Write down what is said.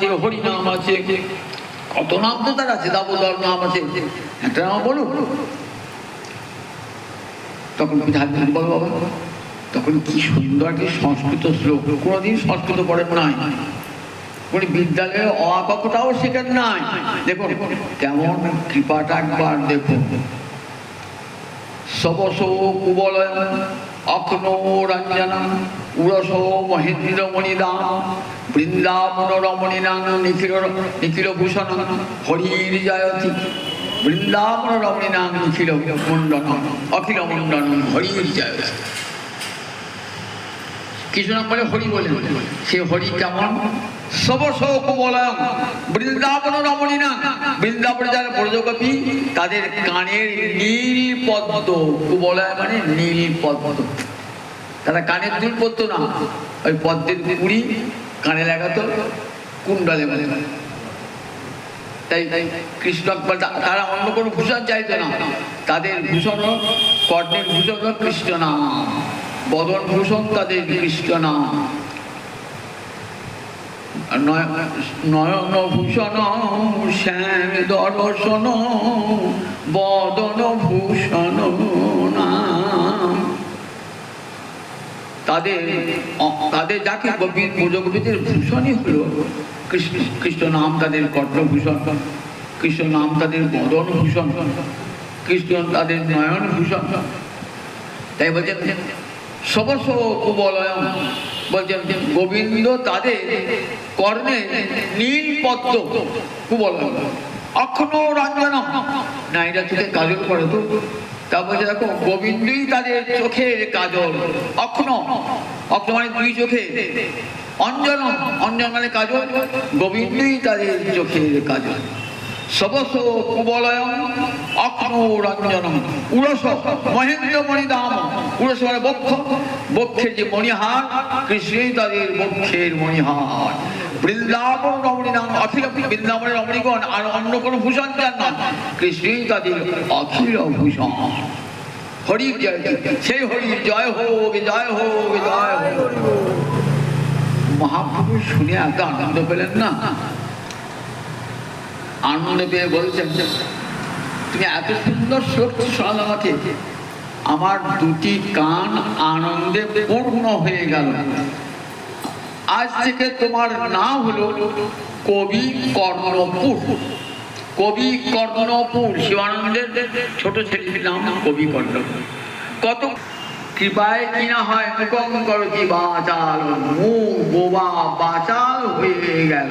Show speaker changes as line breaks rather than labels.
আছে, হরিনাম আছে, কত নাম তো তার আছে, দামোদর নাম আছে, একটা নাম বলুন। তখন বলো বাবা, তখন কি সুন্দর একটি সংস্কৃত শ্লোক, কোনোদিন সংস্কৃত পড়ে নাই, কোন বিদ্যালয়ে অ আ ক খটাও শেখেন নাই। দেখুন কেমন কৃপাটা একবার দেখুন। সবস কুবলয় অখনো রঞ্জনম উরস মহেন্দ্র মণিদাম বৃন্দাবন রমণীনাং নিখিল ভূষণ হরির জয়তি বৃন্দাবন রমণীনাং নিখিল মণ্ডনম অখিল মণ্ডনম হরির জয়তি। কিছু না বলে হরি বলে, সে হরি কেমন? সবস কুবলয় বৃন্দাবন রমণীনাং, বৃন্দাবনে যারা ব্রজগোপী তাদের কানের নীল পদ্ম, কুবলয় মানে নীল পদ্ম, তারা কানের দুল পরতো না, ওই পদ্মের কুড়ি কানে লাগাতো, কুণ্ডলে বলে। তাই কৃষ্ণ তারা অন্য কোনো ভূষণ চাইতো না, তাদের ভূষণ কর্ণের ভূষণ কৃষ্ণ নাম, বদন ভূষণ তাদের কৃষ্ণ নাম। নয়ন ভূষণ শ্যাম দর্শন বদন ভূষণ নাম। তাদের যাকে ব্রজগোপীদের ভূষণই হলো কৃষ্ণ, কৃষ্ণ নাম তাদের কর্ণভূষণ, কৃষ্ণ নাম তাদের বদন ভূষণ, কৃষ্ণ তাদের নয়ন ভূষণ। তাই বলছেন সবস কুবলয়, বলছেন গোবিন্দ তাদের কর্ণে নীল পদ্ম কুবলয় অখনো রঞ্জনম, না এটা চোখে কাজল করে তো, তা বলছে দেখো গোবিন্দই তাদের চোখের কাজল, অখনো, অখনো মানে দুই চোখে, অঞ্জনম, অঞ্জন মানে কাজল, গোবিন্দই তাদের চোখের কাজল। সবস কুবলয় অখনো রঞ্জনম উরস মহেন্দ্র মণিদাম, উরস মানে বক্ষ, বক্ষের যে মণিহার, কৃষ্ণই তাদের বক্ষের মণিহার। বৃন্দাবন রমণীনাম অখিল, বৃন্দাবনের রমণীগণ আর অন্য কোনো ভূষণ চান না, কৃষ্ণই তাদের অখিল ভূষণ। হরির জয়, সেই হরির জয় হোক, জয় হোক, জয় হোক। মহাপ্রভু শুনে এত আনন্দ পেলেন না, আনন্দ পেয়ে বলছেন তুমি এত সুন্দর শ্লোক শোনালে আমাকে, আমার দুটি কান আনন্দে পূর্ণ হয়ে গেল। আজ থেকে তোমার নাম হলো কবি কর্ণপুর। কবি কর্ণপুর, শিবানন্দের ছোট ছেলের নাম কবি কর্ণপুর। কত কৃপায় কিনা হয় মুখং করতি বাচাল, মুখ বোবা বাচাল হয়ে গেল।